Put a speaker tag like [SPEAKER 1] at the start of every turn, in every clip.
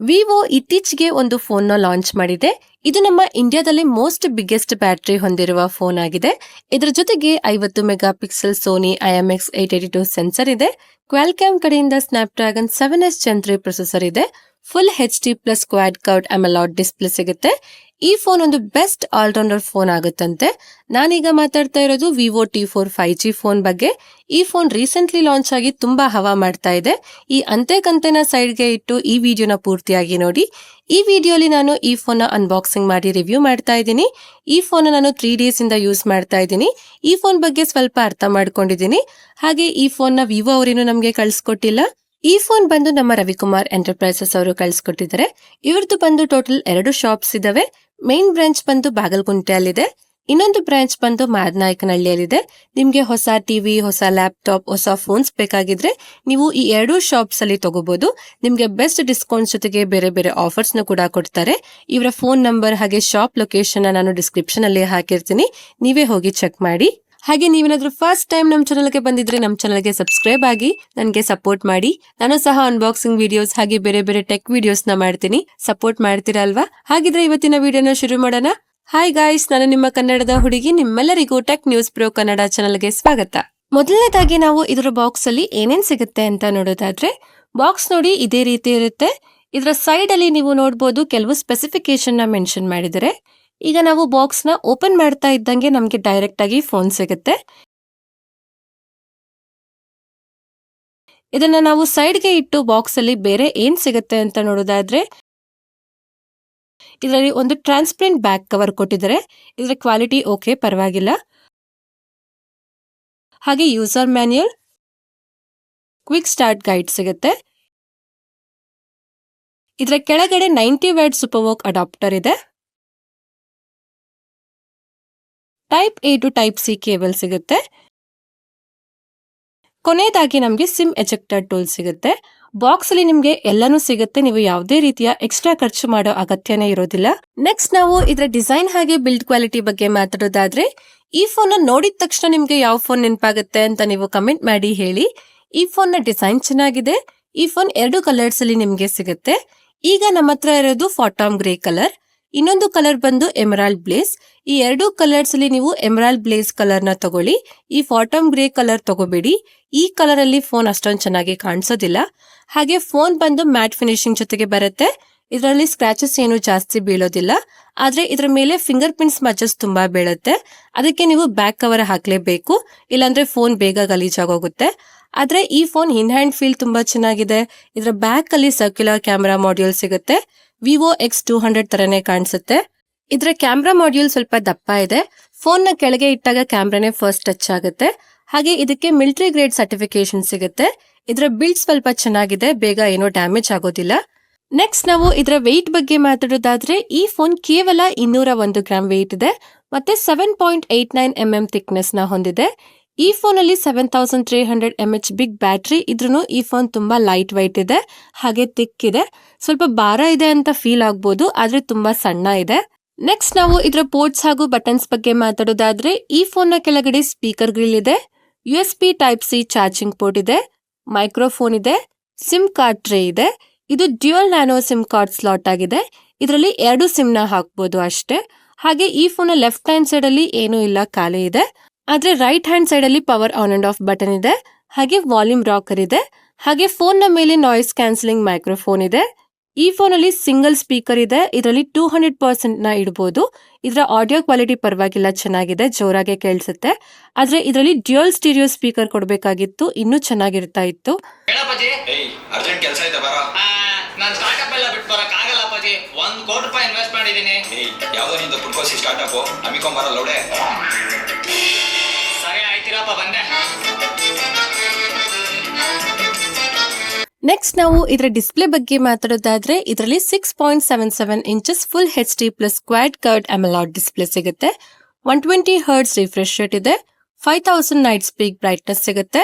[SPEAKER 1] Vivo ಇತ್ತೀಚೆಗೆ ಒಂದು phone ನ ಲಾಂಚ್ ಮಾಡಿದೆ. ಇದು ನಮ್ಮ ಇಂಡಿಯಾದಲ್ಲಿ ಮೋಸ್ಟ್ ಬಿಗ್ಗೆಸ್ಟ್ ಬ್ಯಾಟರಿ ಹೊಂದಿರುವ ಫೋನ್ ಆಗಿದೆ. ಇದರ ಜೊತೆಗೆ 50 mega pixel Sony IMX 882 sensor ಇದೆ. ಕ್ವಾಲ್ಕಾಮ್ ಕಡೆಯಿಂದ ಸ್ನ್ಯಾಪ್ಡ್ರ್ಯಾಗನ್ 7S Gen 3 ಪ್ರೊಸೆಸರ್ ಇದೆ. Full HD plus quad curve AMOLED display ಸಿಗುತ್ತೆ. ಈ ಫೋನ್ ಒಂದು ಬೆಸ್ಟ್ ಆಲ್ರೌಂಡರ್ ಫೋನ್ ಆಗುತ್ತಂತೆ. ನಾನೀಗ ಮಾತಾಡ್ತಾ ಇರೋದು ವಿವೋ T4 5G ಫೋನ್ ಬಗ್ಗೆ. ಈ ಫೋನ್ ರೀಸೆಂಟ್ಲಿ ಲಾಂಚ್ ಆಗಿ ತುಂಬಾ ಹವಾ ಮಾಡ್ತಾ ಇದೆ. ಈ ಅಂತೆ ಕಂತೆನ ಸೈಡ್ಗೆ ಇಟ್ಟು ಈ ವಿಡಿಯೋನ ಪೂರ್ತಿಯಾಗಿ ನೋಡಿ. ಈ ವಿಡಿಯೋಲಿ ನಾನು ಈ ಫೋನ್ ನ ಅನ್ಬಾಕ್ಸಿಂಗ್ ಮಾಡಿ ರಿವ್ಯೂ ಮಾಡ್ತಾ ಇದ್ದೀನಿ. ಈ ಫೋನ್ ನಾನು 3 ಡೇಸ್ ಇಂದ ಯೂಸ್ ಮಾಡ್ತಾ ಇದ್ದೀನಿ. ಈ ಫೋನ್ ಬಗ್ಗೆ ಸ್ವಲ್ಪ ಅರ್ಥ ಮಾಡ್ಕೊಂಡಿದ್ದೀನಿ. ಹಾಗೆ ಈ ಫೋನ್ ನ ವಿವೋ ಅವರೇನು ನಮ್ಗೆ ಕಳ್ಸಿಕೊಟ್ಟಿಲ್ಲ. ಈ ಫೋನ್ ಬಂದು ನಮ್ಮ ರವಿಕುಮಾರ್ ಎಂಟರ್ಪ್ರೈಸಸ್ ಅವರು ಕಳ್ಸಿಕೊಟ್ಟಿದ್ದಾರೆ. ಇವ್ರದ್ದು ಬಂದು ಟೋಟಲ್ 2 ಶಾಪ್ಸ್ ಇದಾವೆ. ಮೇನ್ ಬ್ರಾಂಚ್ ಬಂದು ಬಾಗಲಗುಂಟೆಯಲ್ಲಿದೆ. ಇನ್ನೊಂದು ಬ್ರಾಂಚ್ ಬಂದು ಮಾದನಾಯಕನಹಳ್ಳಿಯಲ್ಲಿದೆ. ನಿಮ್ಗೆ ಹೊಸ ಟಿವಿ, ಹೊಸ ಲ್ಯಾಪ್ಟಾಪ್, ಹೊಸ ಫೋನ್ಸ್ ಬೇಕಾಗಿದ್ರೆ ನೀವು ಈ 2 ಶಾಪ್ಸ್ ಅಲ್ಲಿ ತಗೋಬಹುದು. ನಿಮ್ಗೆ ಬೆಸ್ಟ್ ಡಿಸ್ಕೌಂಟ್ಸ್ ಜೊತೆಗೆ ಬೇರೆ ಬೇರೆ ಆಫರ್ಸ್ ನ ಕೂಡ ಕೊಡ್ತಾರೆ. ಇವರ ಫೋನ್ ನಂಬರ್ ಹಾಗೆ ಶಾಪ್ ಲೊಕೇಶನ್ ನಾನು ಡಿಸ್ಕ್ರಿಪ್ಷನ್ ಅಲ್ಲಿ ಹಾಕಿರ್ತೀನಿ. ನೀವೇ ಹೋಗಿ ಚೆಕ್ ಮಾಡಿ. ಹಾಗೆ ನೀವೇನಾದ್ರೂ ಫಸ್ಟ್ ಟೈಮ್ ನಮ್ಮ ಚಾನಲ್ಗೆ ಬಂದಿದ್ರೆ ನಮ್ಮ ಚಾನಲ್ಗೆ ಸಬ್ಸ್ಕ್ರೈಬ್ ಆಗಿ ನನಗೆ ಸಪೋರ್ಟ್ ಮಾಡಿ. ನಾನು ಸಹ ಅನ್ಬಾಕ್ಸಿಂಗ್ ವಿಡಿಯೋಸ್ ಹಾಗೆ ಬೇರೆ ಬೇರೆ ಟೆಕ್ ವಿಡಿಯೋಸ್ ನ ಮಾಡ್ತೀನಿ. ಸಪೋರ್ಟ್ ಮಾಡ್ತೀರಾ ಅಲ್ವಾ? ಹಾಗಿದ್ರೆ ಇವತ್ತಿನ ವಿಡಿಯೋನ ಶುರು ಮಾಡೋಣ. ಹಾಯ್ ಗಾಯ್ಸ್, ನಾನು ನಿಮ್ಮ ಕನ್ನಡದ ಹುಡುಗಿ. ನಿಮ್ಮೆಲ್ಲರಿಗೂ ಟೆಕ್ ನ್ಯೂಸ್ ಪ್ರೋ ಕನ್ನಡ ಚಾನಲ್ಗೆ ಸ್ವಾಗತ. ಮೊದಲನೇದಾಗಿ ನಾವು ಇದರ ಬಾಕ್ಸ್ ಅಲ್ಲಿ ಏನೇನ್ ಸಿಗುತ್ತೆ ಅಂತ ನೋಡೋದಾದ್ರೆ, ಬಾಕ್ಸ್ ನೋಡಿ ಇದೇ ರೀತಿ ಇರುತ್ತೆ. ಇದರ ಸೈಡ್ ಅಲ್ಲಿ ನೀವು ನೋಡಬಹುದು ಕೆಲವು ಸ್ಪೆಸಿಫಿಕೇಶನ್ ನ ಮೆನ್ಷನ್ ಮಾಡಿದರೆ. ಈಗ ನಾವು ಬಾಕ್ಸ್ ನ ಓಪನ್ ಮಾಡ್ತಾ ಇದ್ದಂಗೆ ನಮ್ಗೆ ಡೈರೆಕ್ಟ್ ಆಗಿ ಫೋನ್ ಸಿಗುತ್ತೆ. ಇದನ್ನ ನಾವು ಸೈಡ್ಗೆ ಇಟ್ಟು ಬಾಕ್ಸ್ ಅಲ್ಲಿ ಬೇರೆ ಏನ್ ಸಿಗುತ್ತೆ ಅಂತ ನೋಡೋದಾದ್ರೆ, ಇದರಲ್ಲಿ ಒಂದು ಟ್ರಾನ್ಸ್ಪರೆಂಟ್ ಬ್ಯಾಕ್ ಕವರ್ ಕೊಟ್ಟಿದ್ದಾರೆ. ಇದರ ಕ್ವಾಲಿಟಿ ಓಕೆ, ಪರವಾಗಿಲ್ಲ. ಹಾಗೆ user manual, quick start guide ಸಿಗುತ್ತೆ. ಇದರ ಕೆಳಗಡೆ 90 ವ್ಯಾಟ್ ಸೂಪರ್ ವೋಕ್ ಅಡಾಪ್ಟರ್ ಇದೆ. Type A to type C cable ಸಿಗುತ್ತೆ. ಕೊನೆಯದಾಗಿ ನಮಗೆ ಸಿಮ್ ಎಜೆಕ್ಟರ್ ಟೂಲ್ ಸಿಗುತ್ತೆ. ಬಾಕ್ಸ್ ಅಲ್ಲಿ ನಿಮ್ಗೆ ಎಲ್ಲಾನು ಸಿಗುತ್ತೆ. ನೀವು ಯಾವುದೇ ರೀತಿಯ ಎಕ್ಸ್ಟ್ರಾ ಖರ್ಚು ಮಾಡೋ ಅಗತ್ಯನೇ ಇರೋದಿಲ್ಲ. ನೆಕ್ಸ್ಟ್ ನಾವು ಇದರ ಡಿಸೈನ್ ಹಾಗೆ ಬಿಲ್ಡ್ ಕ್ವಾಲಿಟಿ ಬಗ್ಗೆ ಮಾತಾಡೋದಾದ್ರೆ, ಈ ಫೋನ್ ನ ನೋಡಿದ ತಕ್ಷಣ ನಿಮ್ಗೆ ಯಾವ ಫೋನ್ ನೆನಪಾಗುತ್ತೆ ಅಂತ ನೀವು ಕಮೆಂಟ್ ಮಾಡಿ ಹೇಳಿ. ಈ ಫೋನ್ ನ ಡಿಸೈನ್ ಚೆನ್ನಾಗಿದೆ. ಈ ಫೋನ್ 2 ಕಲರ್ಸ್ ಅಲ್ಲಿ ನಿಮ್ಗೆ ಸಿಗುತ್ತೆ. ಈಗ ನಮ್ಮ ಹತ್ರ ಇರೋದು ಫಾಟಾಮ್ ಗ್ರೇ ಕಲರ್. ಇನ್ನೊಂದು ಕಲರ್ ಬಂದು ಎಮರಾಲ್ಡ್ ಬ್ಲೇಸ್. ಈ 2 ಕಲರ್ಸ್ ಅಲ್ಲಿ ನೀವು ಎಮರಾಲ್ಡ್ ಬ್ಲೇಸ್ ಕಲರ್ ನ ತಗೊಳ್ಳಿ. ಈ ಫಾಟಮ್ ಗ್ರೇ ಕಲರ್ ತಗೋಬೇಡಿ. ಈ ಕಲರ್ ಅಲ್ಲಿ ಫೋನ್ ಅಷ್ಟೊಂದು ಚೆನ್ನಾಗಿ ಕಾಣಿಸೋದಿಲ್ಲ. ಹಾಗೆ ಫೋನ್ ಬಂದು ಮ್ಯಾಟ್ ಫಿನಿಶಿಂಗ್ ಜೊತೆಗೆ ಬರುತ್ತೆ. ಇದರಲ್ಲಿ ಸ್ಕ್ರಾಚಸ್ ಏನು ಜಾಸ್ತಿ ಬೀಳೋದಿಲ್ಲ. ಆದ್ರೆ ಇದರ ಮೇಲೆ ಫಿಂಗರ್ ಪ್ರಿಂಟ್ ಸ್ಮಚಸ್ ತುಂಬಾ ಬೀಳುತ್ತೆ. ಅದಕ್ಕೆ ನೀವು ಬ್ಯಾಕ್ ಕವರ್ ಹಾಕ್ಲೇಬೇಕು, ಇಲ್ಲಾಂದ್ರೆ ಫೋನ್ ಬೇಗ ಗಲೀಜಾಗೋಗುತ್ತೆ. ಆದ್ರೆ ಈ ಫೋನ್ ಇನ್ ಹ್ಯಾಂಡ್ ಫೀಲ್ ತುಂಬಾ ಚೆನ್ನಾಗಿದೆ. ಇದರ ಬ್ಯಾಕ್ ಅಲ್ಲಿ ಸರ್ಕ್ಯುಲರ್ ಕ್ಯಾಮೆರಾ ಮಾಡ್ಯೂಲ್ ಸಿಗುತ್ತೆ. ವಿವೋ X200 ತರನೇ ಕಾಣಿಸುತ್ತೆ. ಇದರ ಕ್ಯಾಮ್ರಾ ಮಾಡ್ಯೂಲ್ ಸ್ವಲ್ಪ ದಪ್ಪ ಇದೆ. ಫೋನ್ ನ ಕೆಳಗೆ ಇಟ್ಟಾಗ ಕ್ಯಾಮ್ರಾನೇ ಫಸ್ಟ್ ಟಚ್ ಆಗುತ್ತೆ. ಹಾಗೆ ಇದಕ್ಕೆ ಮಿಲಿಟರಿ ಗ್ರೇಡ್ ಸರ್ಟಿಫಿಕೇಶನ್ ಸಿಗುತ್ತೆ. ಇದರ ಬಿಲ್ಡ್ ಸ್ವಲ್ಪ ಚೆನ್ನಾಗಿದೆ, ಬೇಗ ಏನೋ ಡ್ಯಾಮೇಜ್ ಆಗೋದಿಲ್ಲ. ನೆಕ್ಸ್ಟ್ ನಾವು ಇದರ ವೆಯ್ಟ್ ಬಗ್ಗೆ ಮಾತಾಡೋದಾದ್ರೆ, ಈ ಫೋನ್ ಕೇವಲ 201 ಗ್ರಾಮ್ ವೆಯ್ಟ್ ಇದೆ. ಮತ್ತೆ 7.89 mm ಥಿಕ್ನೆಸ್ ನ ಹೊಂದಿದೆ. ಈ ಫೋನ್ ಅಲ್ಲಿ 7300 mAh ಬಿಗ್ ಬ್ಯಾಟರಿ ಇದ್ರೂ ಈ ಫೋನ್ ತುಂಬಾ ಲೈಟ್ ವೈಟ್ ಇದೆ, ಹಾಗೆ ಥಿಕ್ ಇದೆ. ಸ್ವಲ್ಪ ಭಾರ ಇದೆ ಅಂತ ಫೀಲ್ ಆಗ್ಬೋದು, ಆದ್ರೆ ತುಂಬಾ ಸಣ್ಣ ಇದೆ. ನೆಕ್ಸ್ಟ್ ನಾವು ಇದರ ಪೋರ್ಟ್ಸ್ ಹಾಗೂ ಬಟನ್ಸ್ ಬಗ್ಗೆ ಮಾತಾಡೋದಾದ್ರೆ, ಈ ಫೋನ್ ನ ಕೆಳಗಡೆ ಸ್ಪೀಕರ್ ಗ್ರಿಲ್ ಇದೆ, USB type C charging port ಇದೆ, ಮೈಕ್ರೋಫೋನ್ ಇದೆ, ಸಿಮ್ ಕಾರ್ಡ್ ಟ್ರೇ ಇದೆ. ಇದು dual nano sim card slot ಆಗಿದೆ. ಇದರಲ್ಲಿ 2 ಸಿಮ್ ನ ಹಾಕಬಹುದು ಅಷ್ಟೇ. ಹಾಗೆ ಈ ಫೋನ್ ಲೆಫ್ಟ್ ಹ್ಯಾಂಡ್ ಸೈಡ್ ಅಲ್ಲಿ ಏನೂ ಇಲ್ಲ, ಖಾಲಿ ಇದೆ. ಆದ್ರೆ ರೈಟ್ ಹ್ಯಾಂಡ್ ಸೈಡ್ ಅಲ್ಲಿ power on and of button ಇದೆ. ಹಾಗೆ ವಾಲ್ಯೂಮ್ ರಾಕರ್ ಇದೆ. ಹಾಗೆ ಫೋನ್ ನ ಮೇಲೆ ನಾಯ್ಸ್ ಕ್ಯಾನ್ಸಲಿಂಗ್ ಮೈಕ್ರೋಫೋನ್ ಇದೆ. ಈ ಫೋನ್ ಅಲ್ಲಿ ಸಿಂಗಲ್ ಸ್ಪೀಕರ್ ಇದೆ. ಇದರಲ್ಲಿ 200% ನ ಇಡಬಹುದು. ಇದರ ಆಡಿಯೋ ಕ್ವಾಲಿಟಿ ಪರವಾಗಿಲ್ಲ, ಚೆನ್ನಾಗಿದೆ, ಜೋರಾಗೆ ಕೇಳಿಸುತ್ತೆ. ಆದ್ರೆ ಇದರಲ್ಲಿ ಡ್ಯುಯಲ್ ಸ್ಟೀರಿಯೋ ಸ್ಪೀಕರ್ ಕೊಡಬೇಕಾಗಿತ್ತು, ಇನ್ನೂ ಚೆನ್ನಾಗಿರ್ತಾ ಇತ್ತು.
[SPEAKER 2] ನಾನು ಸ್ಟಾರ್ಟ್ಅಪ್ ಎಲ್ಲ ಬಿಟ್ಟು ಬರಕ್ಕಾಗಲ್ಲ ಅಪ್ಪಾಜಿ. 1 ಕೋಟಿ ರೂಪಾಯಿ ಇನ್ವೆಸ್ಟ್ ಮಾಡಿದ್ದೀನಿ.
[SPEAKER 3] ಯಾವುದೋ ನಿಂದು ಪುಟ್ಕೋಸಿ ಸ್ಟಾರ್ಟ್ಅಪ್ ಅಮ್ಮಿಕೊಂಬರಲ್ಲ ನೋಡೆ.
[SPEAKER 2] ಸರಿ ಆಯ್ತಿರಪ್ಪ, ಬಂದೆ.
[SPEAKER 1] ನೆಕ್ಸ್ಟ್ ನಾವು ಇದರ ಡಿಸ್ಪ್ಲೇ ಬಗ್ಗೆ ಮಾತಾಡೋದಾದ್ರೆ, ಇದರಲ್ಲಿ 6.77 inches full HD plus quad curve AMOLED display ಸಿಗುತ್ತೆ. 120 Hz ರಿಫ್ರೆಶ್ ರೇಟ್ ಇದೆ. 5000 ನೈಟ್ ಪೀಕ್ ಬ್ರೈಟ್ನೆಸ್ ಸಿಗುತ್ತೆ.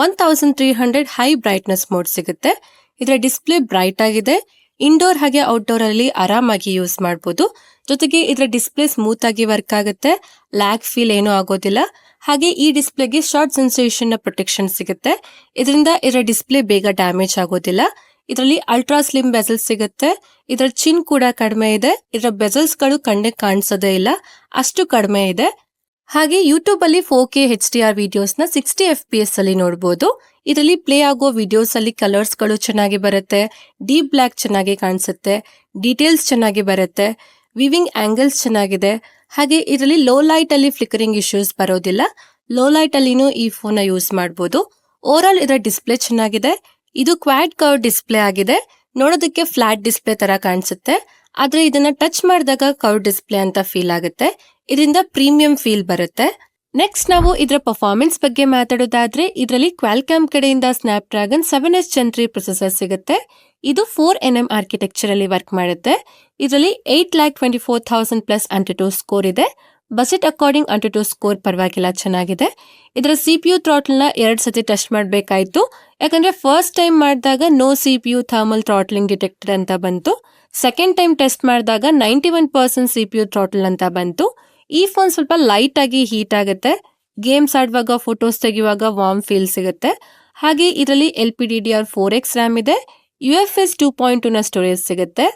[SPEAKER 1] 1300 ಹೈ ಬ್ರೈಟ್ನೆಸ್ ಮೋಡ್ ಸಿಗುತ್ತೆ. ಇದರ ಡಿಸ್ಪ್ಲೇ ಬ್ರೈಟ್ ಆಗಿದೆ. ಇಂಡೋರ್ ಹಾಗೆ ಔಟ್ಡೋರ್ ಅಲ್ಲಿ ಆರಾಮಾಗಿ ಯೂಸ್ ಮಾಡಬಹುದು. ಜೊತೆಗೆ ಇದರ ಡಿಸ್ಪ್ಲೇ ಸ್ಮೂತ್ ಆಗಿ ವರ್ಕ್ ಆಗುತ್ತೆ, ಲ್ಯಾಗ್ ಫೀಲ್ ಏನೂ ಆಗೋದಿಲ್ಲ. ಹಾಗೆ ಈ ಡಿಸ್ಪ್ಲೇಗೆ ಶಾರ್ಟ್ ಸೆನ್ಸೇಷನ್ ನ ಪ್ರೊಟೆಕ್ಷನ್ ಸಿಗುತ್ತೆ. ಇದರಿಂದ ಇದರ ಡಿಸ್ಪ್ಲೇ ಬೇಗ ಡ್ಯಾಮೇಜ್ ಆಗೋದಿಲ್ಲ. ಇದರಲ್ಲಿ ಅಲ್ಟ್ರಾ ಸ್ಲಿಮ್ ಬೆಸಲ್ಸ್ ಸಿಗುತ್ತೆ. ಇದರ ಚಿನ್ ಕೂಡ ಕಡಿಮೆ ಇದೆ. ಇದರ ಬೆಸಲ್ಸ್ ಗಳು ಕಣ್ಣಿಗೆ ಕಾಣಿಸೋದೇ ಇಲ್ಲ, ಅಷ್ಟು ಕಡಿಮೆ ಇದೆ. ಹಾಗೆ ಯೂಟ್ಯೂಬ್ ಅಲ್ಲಿ 4K HDR ವಿಡಿಯೋಸ್ ನ 60 FPS ಅಲ್ಲಿ ನೋಡಬಹುದು. ಇದರಲ್ಲಿ ಪ್ಲೇ ಆಗೋ ವಿಡಿಯೋಸ್ ಅಲ್ಲಿ ಕಲರ್ಸ್ ಗಳು ಚೆನ್ನಾಗಿ ಬರುತ್ತೆ, ಡೀಪ್ ಬ್ಲಾಕ್ ಚೆನ್ನಾಗಿ ಕಾಣಿಸುತ್ತೆ, ಡೀಟೇಲ್ಸ್ ಚೆನ್ನಾಗಿ ಬರುತ್ತೆ, ವಿವಿಂಗ್ ಆಂಗಲ್ಸ್ ಚೆನ್ನಾಗಿದೆ. ಹಾಗೆ ಇದರಲ್ಲಿ ಲೋ ಲೈಟ್ ಅಲ್ಲಿ ಫ್ಲಿಕರಿಂಗ್ ಇಶ್ಯೂಸ್ ಬರೋದಿಲ್ಲ. ಲೋ ಲೈಟ್ ಅಲ್ಲಿನೂ ಈ ಫೋನ್ ನ ಯೂಸ್ ಮಾಡಬಹುದು. ಓವರ್ ಆಲ್ ಇದರ ಡಿಸ್ಪ್ಲೇ ಚೆನ್ನಾಗಿದೆ. ಇದು ಕ್ವಾಡ್ ಕರ್ವ್ ಡಿಸ್ಪ್ಲೇ ಆಗಿದೆ. ನೋಡೋದಕ್ಕೆ ಫ್ಲಾಟ್ ಡಿಸ್ಪ್ಲೇ ತರ ಕಾಣಿಸುತ್ತೆ, ಆದ್ರೆ ಇದನ್ನ ಟಚ್ ಮಾಡಿದಾಗ ಕರ್ವ್ ಡಿಸ್ಪ್ಲೇ ಅಂತ ಫೀಲ್ ಆಗುತ್ತೆ. ಇದರಿಂದ ಪ್ರೀಮಿಯಂ ಫೀಲ್ ಬರುತ್ತೆ. ನೆಕ್ಸ್ಟ್ ನಾವು ಇದರ ಪರ್ಫಾರ್ಮೆನ್ಸ್ ಬಗ್ಗೆ ಮಾತಾಡೋದಾದ್ರೆ ಇದರಲ್ಲಿ ಕ್ವಾಲ್ಕಾಮ್ ಕಡೆಯಿಂದ snap dragon 7S Gen 3 processor ಸಿಗುತ್ತೆ. ಇದು 4nm ಆರ್ಕಿಟೆಕ್ಚರ್ ಅಲ್ಲಿ ವರ್ಕ್ ಮಾಡುತ್ತೆ. ಇದರಲ್ಲಿ 8,24,000 ಪ್ಲಸ್ AnTuTu ಸ್ಕೋರ್ ಇದೆ. ಬಜೆಟ್ ಅಕಾರ್ಡಿಂಗ್ AnTuTu ಸ್ಕೋರ್ ಪರವಾಗಿಲ್ಲ, ಚೆನ್ನಾಗಿದೆ. ಇದರ CPU ಥ್ರಾಟಲ್ ನ 2 ಸತಿ ಟೆಸ್ಟ್ ಮಾಡಬೇಕಾಯ್ತು, ಯಾಕಂದ್ರೆ ಫಸ್ಟ್ ಟೈಮ್ ಮಾಡಿದಾಗ no CPU thermal throttling detected ಅಂತ ಬಂತು. ಸೆಕೆಂಡ್ ಟೈಮ್ ಟೆಸ್ಟ್ ಮಾಡಿದಾಗ 91% CPU ಥ್ರಾಟಲ್ ಅಂತ ಬಂತು. ಈ ಫೋನ್ ಸ್ವಲ್ಪ ಲೈಟ್ ಆಗಿ ಹೀಟ್ ಆಗುತ್ತೆ. ಗೇಮ್ಸ್ ಆಡುವಾಗ, ಫೋಟೋಸ್ ತೆಗೆಯುವಾಗ ವಾರ್ಮ್ ಫೀಲ್ ಸಿಗುತ್ತೆ. ಹಾಗೆ ಇದರಲ್ಲಿ LPDDR4X ರ್ಯಾಮ್ ಇದೆ. UFS 2.2 ನ ಸ್ಟೋರೇಜ್ ಸಿಗುತ್ತೆ.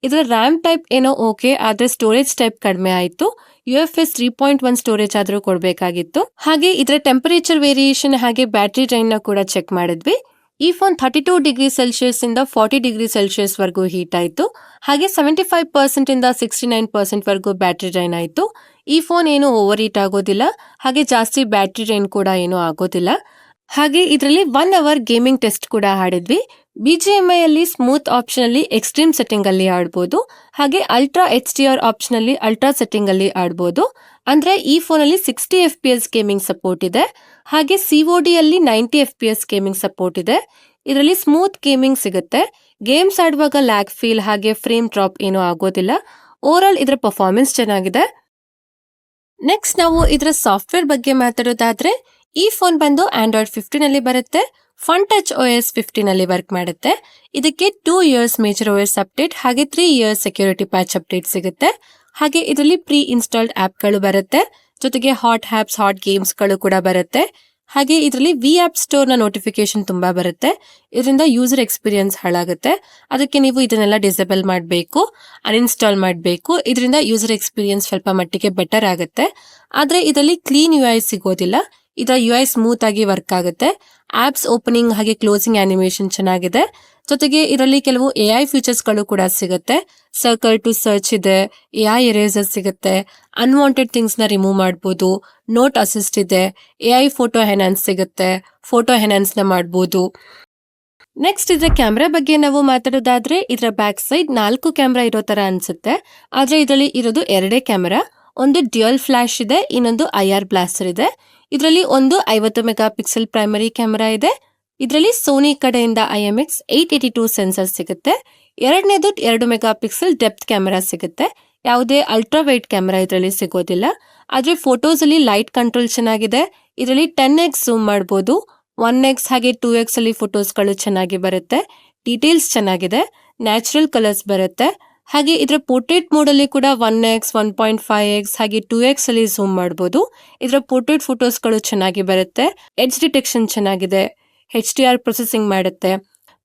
[SPEAKER 1] ಇದರ ರ್ಯಾಮ್ ಟೈಪ್ ಏನೋ ಓಕೆ, ಆದ್ರೆ ಸ್ಟೋರೇಜ್ ಟೈಪ್ ಕಡಿಮೆ ಆಯ್ತು. UFS 3.1 ಸ್ಟೋರೇಜ್ ಆದ್ರೂ ಕೊಡಬೇಕಾಗಿತ್ತು. ಹಾಗೆ ಇದರ ಟೆಂಪರೇಚರ್ ವೇರಿಯೇಷನ್ ಹಾಗೆ ಬ್ಯಾಟರಿ ಡ್ರೈನ್ ನ ಕೂಡ ಚೆಕ್ ಮಾಡಿದ್ವಿ. ಈ ಫೋನ್ 32°C ಇಂದ 40°C ವರೆಗೂ ಹೀಟ್ ಆಯ್ತು. ಹಾಗೆ 75% ಇಂದ 69% ವರೆಗೂ ಬ್ಯಾಟರಿ ಡ್ರೈನ್ ಆಯ್ತು. ಈ ಫೋನ್ ಏನು ಓವರ್ ಹೀಟ್ ಆಗೋದಿಲ್ಲ, ಹಾಗೆ ಜಾಸ್ತಿ ಬ್ಯಾಟರಿ ಡ್ರೈನ್ ಕೂಡ ಏನು ಆಗೋದಿಲ್ಲ. ಹಾಗೆ ಇದರಲ್ಲಿ 1 ಅವರ್ ಗೇಮಿಂಗ್ ಟೆಸ್ಟ್ ಕೂಡ ಆಡಿದ್ವಿ. BGMI ಅಲ್ಲಿ ಸ್ಮೂತ್ ಆಪ್ಷನ್ ಅಲ್ಲಿ ಎಕ್ಸ್ಟ್ರೀಮ್ ಸೆಟ್ಟಿಂಗ್ ಅಲ್ಲಿ ಆಡಬಹುದು. ಹಾಗೆ ಅಲ್ಟ್ರಾ HDR ಆಪ್ಷನ್ ಅಲ್ಲಿ ಅಲ್ಟ್ರಾ ಸೆಟ್ಟಿಂಗ್ ಅಲ್ಲಿ ಆಡಬಹುದು. ಅಂದ್ರೆ ಈ ಫೋನ್ ಅಲ್ಲಿ 60 FPS ಗೇಮಿಂಗ್ ಸಪೋರ್ಟ್ ಇದೆ. ಹಾಗೆ COD ಅಲ್ಲಿ 90 FPS ಗೇಮಿಂಗ್ ಸಪೋರ್ಟ್ ಇದೆ. ಇದರಲ್ಲಿ ಸ್ಮೂತ್ ಗೇಮಿಂಗ್ ಸಿಗುತ್ತೆ. ಗೇಮ್ಸ್ ಆಡುವಾಗ ಲ್ಯಾಗ್ ಫೀಲ್ ಹಾಗೆ ಫ್ರೇಮ್ ಡ್ರಾಪ್ ಏನೂ ಆಗೋದಿಲ್ಲ. ಓವರ್ ಆಲ್ ಇದರ ಪರ್ಫಾರ್ಮೆನ್ಸ್ ಚೆನ್ನಾಗಿದೆ. ನೆಕ್ಸ್ಟ್ ನಾವು ಇದರ ಸಾಫ್ಟ್ವೇರ್ ಬಗ್ಗೆ ಮಾತಾಡೋದಾದ್ರೆ ಈ ಫೋನ್ ಬಂದು ಆಂಡ್ರಾಯ್ಡ್ 15 ಅಲ್ಲಿ ಬರುತ್ತೆ. ಫನ್ ಟಚ್ OS 15 ಅಲ್ಲಿ ವರ್ಕ್ ಮಾಡುತ್ತೆ. ಇದಕ್ಕೆ 2 years ಮೇಜರ್ OS ಅಪ್ಡೇಟ್ ಹಾಗೆ 3 years ಸೆಕ್ಯೂರಿಟಿ ಪ್ಯಾಚ್ ಅಪ್ಡೇಟ್ ಸಿಗುತ್ತೆ. ಹಾಗೆ ಇದರಲ್ಲಿ ಪ್ರೀ ಇನ್ಸ್ಟಾಲ್ಡ್ ಆಪ್ ಗಳು ಬರುತ್ತೆ, ಜೊತೆಗೆ ಹಾಟ್ ಆಪ್ಸ್, ಹಾಟ್ ಗೇಮ್ಸ್ ಗಳು ಕೂಡ ಬರುತ್ತೆ. ಹಾಗೆ ಇದರಲ್ಲಿ ವಿ ಆಪ್ ಸ್ಟೋರ್ ನ ನೋಟಿಫಿಕೇಶನ್ ತುಂಬಾ ಬರುತ್ತೆ. ಇದರಿಂದ ಯೂಸರ್ ಎಕ್ಸ್ಪೀರಿಯನ್ಸ್ ಹಾಳಾಗುತ್ತೆ. ಅದಕ್ಕೆ ನೀವು ಇದನ್ನೆಲ್ಲ ಡಿಸೇಬಲ್ ಮಾಡಬೇಕು, ಅನ್ಇನ್ಸ್ಟಾಲ್ ಮಾಡಬೇಕು. ಇದರಿಂದ ಯೂಸರ್ ಎಕ್ಸ್ಪೀರಿಯನ್ಸ್ ಸ್ವಲ್ಪ ಮಟ್ಟಿಗೆ ಬೆಟರ್ ಆಗುತ್ತೆ. ಆದ್ರೆ ಇದರಲ್ಲಿ ಕ್ಲೀನ್ UI ಸಿಗೋದಿಲ್ಲ. ಇದರ UI ಸ್ಮೂತ್ ಆಗಿ ವರ್ಕ್ ಆಗುತ್ತೆ. ಆಪ್ಸ್ ಓಪನಿಂಗ್ ಹಾಗೆ ಕ್ಲೋಸಿಂಗ್ ಆನಿಮೇಷನ್ ಚೆನ್ನಾಗಿದೆ. ಜೊತೆಗೆ ಇದರಲ್ಲಿ ಕೆಲವು AI ಫೀಚರ್ಸ್ ಗಳು ಕೂಡ ಸಿಗುತ್ತೆ. ಸರ್ಕಲ್ ಟು ಸರ್ಚ್ ಇದೆ, AI ಎರೇಸರ್ ಸಿಗುತ್ತೆ, ಅನ್ವಾಂಟೆಡ್ ಥಿಂಗ್ಸ್ ನ ರಿಮೂವ್ ಮಾಡಬಹುದು, ನೋಟ್ ಅಸಿಸ್ಟ್ ಇದೆ, AI ಫೋಟೋ ಎನ್ಹಾನ್ಸ್ ಸಿಗುತ್ತೆ, ಫೋಟೋ ಎನ್ಹಾನ್ಸ್ ನ ಮಾಡಬಹುದು. ನೆಕ್ಸ್ಟ್ ಇದರ ಕ್ಯಾಮ್ರಾ ಬಗ್ಗೆ ನಾವು ಮಾತಾಡೋದಾದ್ರೆ ಇದರ ಬ್ಯಾಕ್ ಸೈಡ್ 4 ಕ್ಯಾಮ್ರಾ ಇರೋ ತರ ಅನ್ಸುತ್ತೆ. ಆದ್ರೆ ಇದರಲ್ಲಿ ಇರೋದು 2 ಕ್ಯಾಮ್ರಾ. ಒಂದು ಡ್ಯುಯಲ್ ಫ್ಲಾಶ್ ಇದೆ, ಇನ್ನೊಂದು IR ಬ್ಲಾಸ್ಟರ್ ಇದೆ. ಇದರಲ್ಲಿ ಒಂದು 50 ಮೆಗಾ ಪಿಕ್ಸೆಲ್ ಪ್ರೈಮರಿ ಕ್ಯಾಮೆರಾ ಇದೆ. ಇದರಲ್ಲಿ ಸೋನಿ ಕಡೆಯಿಂದ IMX 882 ಸೆನ್ಸರ್ ಸಿಗುತ್ತೆ. ಎರಡನೇದು 2 ಮೆಗಾ ಪಿಕ್ಸೆಲ್ ಡೆಪ್ತ್ ಕ್ಯಾಮೆರಾ ಸಿಗುತ್ತೆ. ಯಾವುದೇ ಅಲ್ಟ್ರಾ ವೈಡ್ ಕ್ಯಾಮೆರಾ ಇದರಲ್ಲಿ ಸಿಗೋದಿಲ್ಲ. ಆದ್ರೆ ಫೋಟೋಸ್ ಅಲ್ಲಿ ಲೈಟ್ ಕಂಟ್ರೋಲ್ ಚೆನ್ನಾಗಿದೆ. ಇದರಲ್ಲಿ 10x ಝೂಮ್ ಮಾಡಬಹುದು, 1x ಹಾಗೆ 2x ಅಲ್ಲಿ ಫೋಟೋಸ್ ಗಳು ಚೆನ್ನಾಗಿ ಬರುತ್ತೆ. ಡೀಟೇಲ್ಸ್ ಚೆನ್ನಾಗಿದೆ, ನ್ಯಾಚುರಲ್ ಕಲರ್ಸ್ ಬರುತ್ತೆ. ಹಾಗೆ ಇದರ ಪೋರ್ಟ್ರೇಟ್ ಮೋಡ್ ಅಲ್ಲಿ ಕೂಡ 1x, 1.5x ಹಾಗೆ 2x ಅಲ್ಲಿ ಝೂಮ್ ಮಾಡಬಹುದು. ಇದರ ಪೋರ್ಟ್ರೇಟ್ ಫೋಟೋಸ್ ಗಳು ಚೆನ್ನಾಗಿ ಬರುತ್ತೆ. ಎಡ್ಜ್ ಡಿಟೆಕ್ಷನ್ ಚೆನ್ನಾಗಿದೆ, HDR ಪ್ರೊಸೆಸಿಂಗ್ ಮಾಡುತ್ತೆ,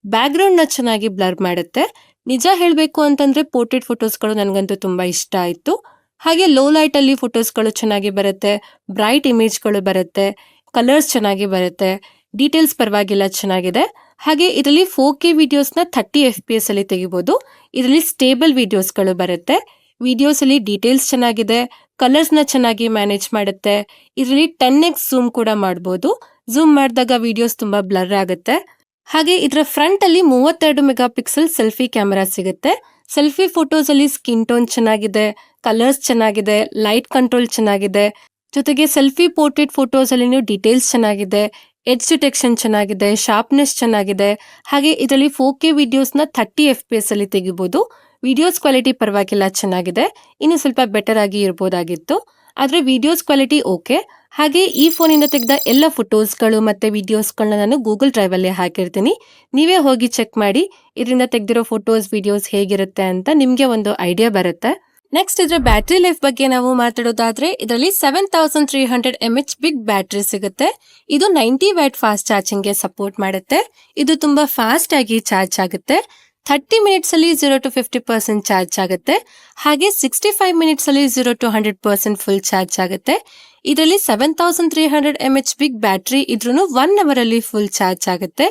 [SPEAKER 1] ಬ್ಯಾಕ್ ಗ್ರೌಂಡ್ ನ ಚೆನ್ನಾಗಿ ಬ್ಲರ್ ಮಾಡುತ್ತೆ. ನಿಜ ಹೇಳಬೇಕು ಅಂತಂದ್ರೆ ಪೋರ್ಟ್ರೇಟ್ ಫೋಟೋಸ್ ಗಳು ನನಗಂತೂ ತುಂಬಾ ಇಷ್ಟ ಆಯ್ತು. ಹಾಗೆ ಲೋ ಲೈಟ್ ಅಲ್ಲಿ ಫೋಟೋಸ್ ಗಳು ಚೆನ್ನಾಗಿ ಬರುತ್ತೆ, ಬ್ರೈಟ್ ಇಮೇಜ್ ಗಳು ಬರುತ್ತೆ, ಕಲರ್ಸ್ ಚೆನ್ನಾಗಿ ಬರುತ್ತೆ, ಡೀಟೇಲ್ಸ್ ಪರವಾಗಿಲ್ಲ, ಚೆನ್ನಾಗಿದೆ. ಹಾಗೆ ಇದರಲ್ಲಿ 4K ವಿಡಿಯೋಸ್ ನ 30 FPS ಅಲ್ಲಿ ತೆಗಿಬಹುದು. ಇದರಲ್ಲಿ ಸ್ಟೇಬಲ್ ವಿಡಿಯೋಸ್ ಗಳು ಬರುತ್ತೆ. ವಿಡಿಯೋಸ್ ಅಲ್ಲಿ ಡೀಟೇಲ್ಸ್ ಚೆನ್ನಾಗಿದೆ, ಕಲರ್ಸ್ ನ ಚೆನ್ನಾಗಿ ಮ್ಯಾನೇಜ್ ಮಾಡುತ್ತೆ. ಇದರಲ್ಲಿ 10x ಝೂಮ್ ಕೂಡ ಮಾಡಬಹುದು. ಝೂಮ್ ಮಾಡಿದಾಗ ವಿಡಿಯೋಸ್ ತುಂಬಾ ಬ್ಲರ್ ಆಗುತ್ತೆ. ಹಾಗೆ ಇದರ ಫ್ರಂಟ್ ಅಲ್ಲಿ 32 ಮೆಗಾ ಪಿಕ್ಸೆಲ್ ಸೆಲ್ಫಿ ಕ್ಯಾಮೆರಾ ಸಿಗುತ್ತೆ. ಸೆಲ್ಫಿ ಫೋಟೋಸ್ ಅಲ್ಲಿ ಸ್ಕಿನ್ ಟೋನ್ ಚೆನ್ನಾಗಿದೆ, ಕಲರ್ಸ್ ಚೆನ್ನಾಗಿದೆ, ಲೈಟ್ ಕಂಟ್ರೋಲ್ ಚೆನ್ನಾಗಿದೆ. ಜೊತೆಗೆ ಸೆಲ್ಫಿ ಪೋರ್ಟ್ರೇಟ್ ಫೋಟೋಸ್ ಅಲ್ಲಿ ಡೀಟೇಲ್ಸ್ ಚೆನ್ನಾಗಿದೆ, ಎಡ್ಜ್ ಡಿಟೆಕ್ಷನ್ ಚೆನ್ನಾಗಿದೆ, ಶಾರ್ಪ್ನೆಸ್ ಚೆನ್ನಾಗಿದೆ. ಹಾಗೆ ಇದರಲ್ಲಿ 4K ವಿಡಿಯೋಸ್ ನ 30 FPS ಅಲ್ಲಿ ತೆಗಿಬಹುದು. ವಿಡಿಯೋಸ್ ಕ್ವಾಲಿಟಿ ಪರವಾಗಿಲ್ಲ, ಚೆನ್ನಾಗಿದೆ. ಇನ್ನು ಸ್ವಲ್ಪ ಬೆಟರ್ ಆಗಿ ಇರಬಹುದಾಗಿತ್ತು, ಆದ್ರೆ ವಿಡಿಯೋಸ್ ಕ್ವಾಲಿಟಿ ಓಕೆ. ಹಾಗೆ ಈ ಫೋನಿಂದ ತೆಗೆದ ಎಲ್ಲ ಫೋಟೋಸ್ಗಳು ಮತ್ತೆ ವಿಡಿಯೋಸ್ಗಳನ್ನ ನಾನು ಗೂಗಲ್ ಡ್ರೈವ್ ಅಲ್ಲಿ ಹಾಕಿರ್ತೀನಿ. ನೀವೇ ಹೋಗಿ ಚೆಕ್ ಮಾಡಿ, ಇದರಿಂದ ತೆಗೆದಿರೋ ಫೋಟೋಸ್, ವಿಡಿಯೋಸ್ ಹೇಗಿರುತ್ತೆ ಅಂತ ನಿಮ್ಗೆ ಒಂದು ಐಡಿಯಾ ಬರುತ್ತೆ. ನೆಕ್ಸ್ಟ್ ಇದರ ಬ್ಯಾಟರಿ ಲೈಫ್ ಬಗ್ಗೆ ನಾವು ಮಾತಾಡೋದಾದ್ರೆ ಇದರಲ್ಲಿ 7300 mAh ಬಿಗ್ ಬ್ಯಾಟರಿ ಸಿಗುತ್ತೆ. ಇದು 90 ವ್ಯಾಟ್ ಫಾಸ್ಟ್ ಚಾರ್ಜಿಂಗ್ ಗೆ ಸಪೋರ್ಟ್ ಮಾಡುತ್ತೆ. ಇದು ತುಂಬಾ ಫಾಸ್ಟ್ ಆಗಿ ಚಾರ್ಜ್ ಆಗುತ್ತೆ. 30 ಮಿನಿಟ್ಸ್ ಅಲ್ಲಿ 0 to 50% ಚಾರ್ಜ್ ಆಗುತ್ತೆ. ಹಾಗೆ 65 ಮಿನಿಟ್ಸ್ ಅಲ್ಲಿ 0 to 100% ಫುಲ್ ಚಾರ್ಜ್ ಆಗುತ್ತೆ. ಇದರಲ್ಲಿ 7300 mAh ಬಿಗ್ ಬ್ಯಾಟರಿ ಇದ್ರೂ 1 ಅವರ್ ಅಲ್ಲಿ ಫುಲ್ ಚಾರ್ಜ್ ಆಗುತ್ತೆ.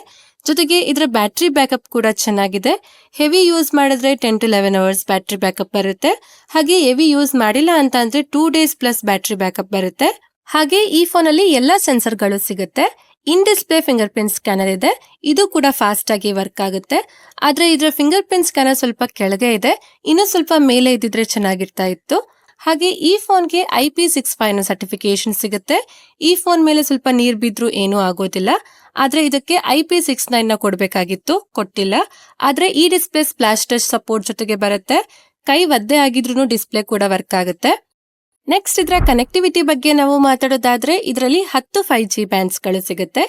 [SPEAKER 1] ಜೊತೆಗೆ ಇದರ ಬ್ಯಾಟರಿ ಬ್ಯಾಕಪ್ ಕೂಡ ಚೆನ್ನಾಗಿದೆ. ಹೆವಿ ಯೂಸ್ ಮಾಡಿದ್ರೆ 10 to 11 ಅವರ್ಸ್ ಬ್ಯಾಟರಿ ಬ್ಯಾಕಪ್ ಬರುತ್ತೆ. ಹಾಗೆ ಹೆವಿ ಯೂಸ್ ಮಾಡಿಲ್ಲ ಅಂತ ಅಂದ್ರೆ 2 ಡೇಸ್ ಪ್ಲಸ್ ಬ್ಯಾಟರಿ ಬ್ಯಾಕಪ್ ಬರುತ್ತೆ. ಹಾಗೆ ಈ ಫೋನ್ ಅಲ್ಲಿ ಎಲ್ಲಾ ಸೆನ್ಸರ್ಗಳು ಸಿಗುತ್ತೆ. ಇನ್ ಡಿಸ್ಪ್ಲೇ ಫಿಂಗರ್ ಪ್ರಿಂಟ್ ಸ್ಕ್ಯಾನರ್ ಇದೆ. ಇದು ಕೂಡ ಫಾಸ್ಟ್ ಆಗಿ ವರ್ಕ್ ಆಗುತ್ತೆ. ಆದ್ರೆ ಇದರ ಫಿಂಗರ್ ಪ್ರಿಂಟ್ ಸ್ಕ್ಯಾನರ್ ಸ್ವಲ್ಪ ಕೆಳಗೆ ಇದೆ. ಇನ್ನು ಸ್ವಲ್ಪ ಮೇಲೆ ಇದ್ದಿದ್ರೆ ಚೆನ್ನಾಗಿರ್ತಾ ಇತ್ತು. ಹಾಗೆ ಈ ಫೋನ್ಗೆ IP65 ಸರ್ಟಿಫಿಕೇಶನ್ ಸಿಗುತ್ತೆ. ಈ ಫೋನ್ ಮೇಲೆ ಸ್ವಲ್ಪ ನೀರ್ ಬಿದ್ರೂ ಏನೂ ಆಗೋದಿಲ್ಲ. ಆದ್ರೆ ಇದಕ್ಕೆ IP69 ಕೊಡ್ಬೇಕಾಗಿತ್ತು, ಕೊಟ್ಟಿಲ್ಲ. ಆದ್ರೆ ಈ ಡಿಸ್ಪ್ಲೇ ಸ್ಪ್ಲಾಶ್ ಟಚ್ ಸಪೋರ್ಟ್ ಜೊತೆಗೆ ಬರುತ್ತೆ. ಕೈ ಒದ್ದೆ ಆಗಿದ್ರು ಡಿಸ್ಪ್ಲೇ ಕೂಡ ವರ್ಕ್ ಆಗುತ್ತೆ. ನೆಕ್ಸ್ಟ್ ಇದರ ಕನೆಕ್ಟಿವಿಟಿ ಬಗ್ಗೆ ನಾವು ಮಾತಾಡೋದಾದ್ರೆ ಇದರಲ್ಲಿ 10 5G ಬ್ಯಾಂಡ್ಸ್ ಗಳು ಸಿಗುತ್ತೆ.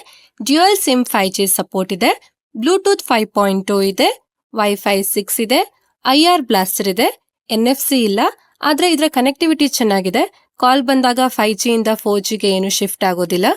[SPEAKER 1] ಡ್ಯುಯಲ್ ಸಿಮ್ 5G ಸಪೋರ್ಟ್ ಇದೆ. ಬ್ಲೂಟೂತ್ 5.2 ಇದೆ. ವೈಫೈ 6 ಇದೆ. IR ಬ್ಲಾಸ್ಟರ್ ಇದೆ. NFC ಇಲ್ಲ. ಆದ್ರೆ ಇದರ ಕನೆಕ್ಟಿವಿಟಿ ಚೆನ್ನಾಗಿದೆ. ಕಾಲ್ ಬಂದಾಗ 5G ಇಂದ 4G ಗೆ ಏನು ಶಿಫ್ಟ್ ಆಗೋದಿಲ್ಲ.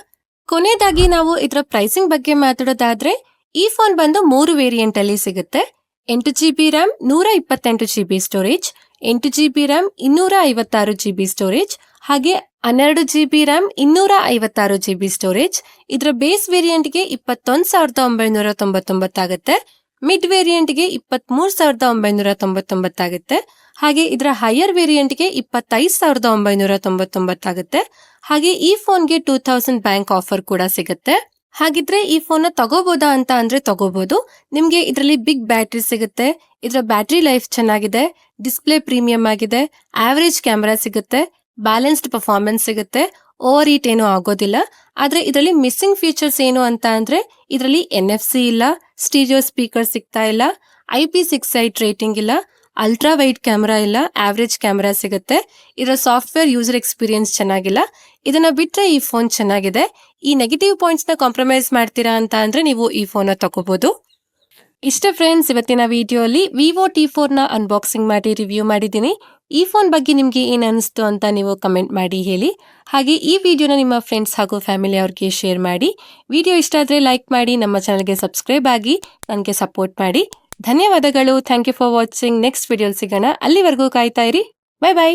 [SPEAKER 1] ಕೊನೆಯದಾಗಿ ನಾವು ಇದರ ಪ್ರೈಸಿಂಗ್ ಬಗ್ಗೆ ಮಾತಾಡೋದಾದ್ರೆ ಈ ಫೋನ್ ಬಂದು 3 ವೇರಿಯಂಟ್ ಅಲ್ಲಿ ಸಿಗುತ್ತೆ. 8GB RAM 128GB storage, 8GB RAM 256GB storage, ಹಾಗೆ 12GB RAM 256GB ಸ್ಟೋರೇಜ್. ಇದರ ಬೇಸ್ ವೇರಿಯಂಟ್ ಗೆ 21,999 ಆಗುತ್ತೆ. ಮಿಡ್ ವೇರಿಯಂಟ್ ಗೆ 23,999 ಆಗುತ್ತೆ. ಹಾಗೆ ಇದರ ಹೈಯರ್ ವೇರಿಯಂಟ್ ಗೆ 25,999 ಆಗುತ್ತೆ. ಹಾಗೆ ಈ ಫೋನ್ಗೆ 2000 ಬ್ಯಾಂಕ್ ಆಫರ್ ಕೂಡ ಸಿಗುತ್ತೆ. ಹಾಗಿದ್ರೆ ಈ ಫೋನ್ ತಗೋಬಹುದಾ ಅಂತ ಅಂದ್ರೆ ತಗೋಬಹುದು. ನಿಮ್ಗೆ ಇದರಲ್ಲಿ ಬಿಗ್ ಬ್ಯಾಟರಿ ಸಿಗುತ್ತೆ. ಇದರ ಬ್ಯಾಟರಿ ಲೈಫ್ ಚೆನ್ನಾಗಿದೆ. ಡಿಸ್ಪ್ಲೇ ಪ್ರೀಮಿಯಂ ಆಗಿದೆ. ಆವರೇಜ್ ಕ್ಯಾಮೆರಾ ಸಿಗುತ್ತೆ. ಬ್ಯಾಲೆನ್ಸ್ಡ್ ಪರ್ಫಾರ್ಮೆನ್ಸ್ ಸಿಗುತ್ತೆ. ಓವರ್ ಹೀಟ್ ಏನೂ ಆಗೋದಿಲ್ಲ. ಆದ್ರೆ ಇದರಲ್ಲಿ ಮಿಸ್ಸಿಂಗ್ ಫೀಚರ್ಸ್ ಏನು ಅಂತ ಅಂದ್ರೆ ಇದರಲ್ಲಿ NFC ಇಲ್ಲ, ಸ್ಟೀರಿಯೋ ಸ್ಪೀಕರ್ ಸಿಗ್ತಾ ಇಲ್ಲ, IP68 ರೇಟಿಂಗ್ ಇಲ್ಲ, ಅಲ್ಟ್ರಾ ವೈಡ್ ಕ್ಯಾಮೆರಾ ಇಲ್ಲ, ಆವರೇಜ್ ಕ್ಯಾಮೆರಾ ಸಿಗುತ್ತೆ. ಇದರ ಸಾಫ್ಟ್ವೇರ್ ಯೂಸರ್ ಎಕ್ಸ್ಪೀರಿಯನ್ಸ್ ಚೆನ್ನಾಗಿಲ್ಲ. ಇದನ್ನ ಬಿಟ್ರೆ ಈ ಫೋನ್ ಚೆನ್ನಾಗಿದೆ. ಈ ನೆಗೆಟಿವ್ ಪಾಯಿಂಟ್ಸ್ ನ ಕಾಂಪ್ರಮೈಸ್ ಮಾಡ್ತೀರಾ ಅಂತ ಅಂದ್ರೆ ನೀವು ಈ ಫೋನ್ ತಗೋಬಹುದು. ಇಷ್ಟ ಫ್ರೆಂಡ್ಸ್, ಇವತ್ತಿನ ವಿಡಿಯೋ ಅಲ್ಲಿ Vivo T4 ನ ಅನ್ಬಾಕ್ಸಿಂಗ್ ಮಾಡಿ ರಿವ್ಯೂ ಮಾಡಿದ್ದೀನಿ. ಈ ಫೋನ್ ಬಗ್ಗೆ ನಿಮ್ಗೆ ಏನ್ ಅನಿಸ್ತು ಅಂತ ನೀವು ಕಮೆಂಟ್ ಮಾಡಿ ಹೇಳಿ. ಹಾಗೆ ಈ ವಿಡಿಯೋನ ನಿಮ್ಮ ಫ್ರೆಂಡ್ಸ್ ಹಾಗೂ ಫ್ಯಾಮಿಲಿ ಅವ್ರಿಗೆ ಶೇರ್ ಮಾಡಿ. ವಿಡಿಯೋ ಇಷ್ಟ ಆದ್ರೆ ಲೈಕ್ ಮಾಡಿ, ನಮ್ಮ ಚಾನಲ್ಗೆ ಸಬ್ಸ್ಕ್ರೈಬ್ ಆಗಿ ನನಗೆ ಸಪೋರ್ಟ್ ಮಾಡಿ. ಧನ್ಯವಾದಗಳು. Thank you for watching. Next video ಸಿಗೋಣ. ಅಲ್ಲಿವರೆಗೂ ಕಾಯ್ತಾ ಇರಿ. Bye by.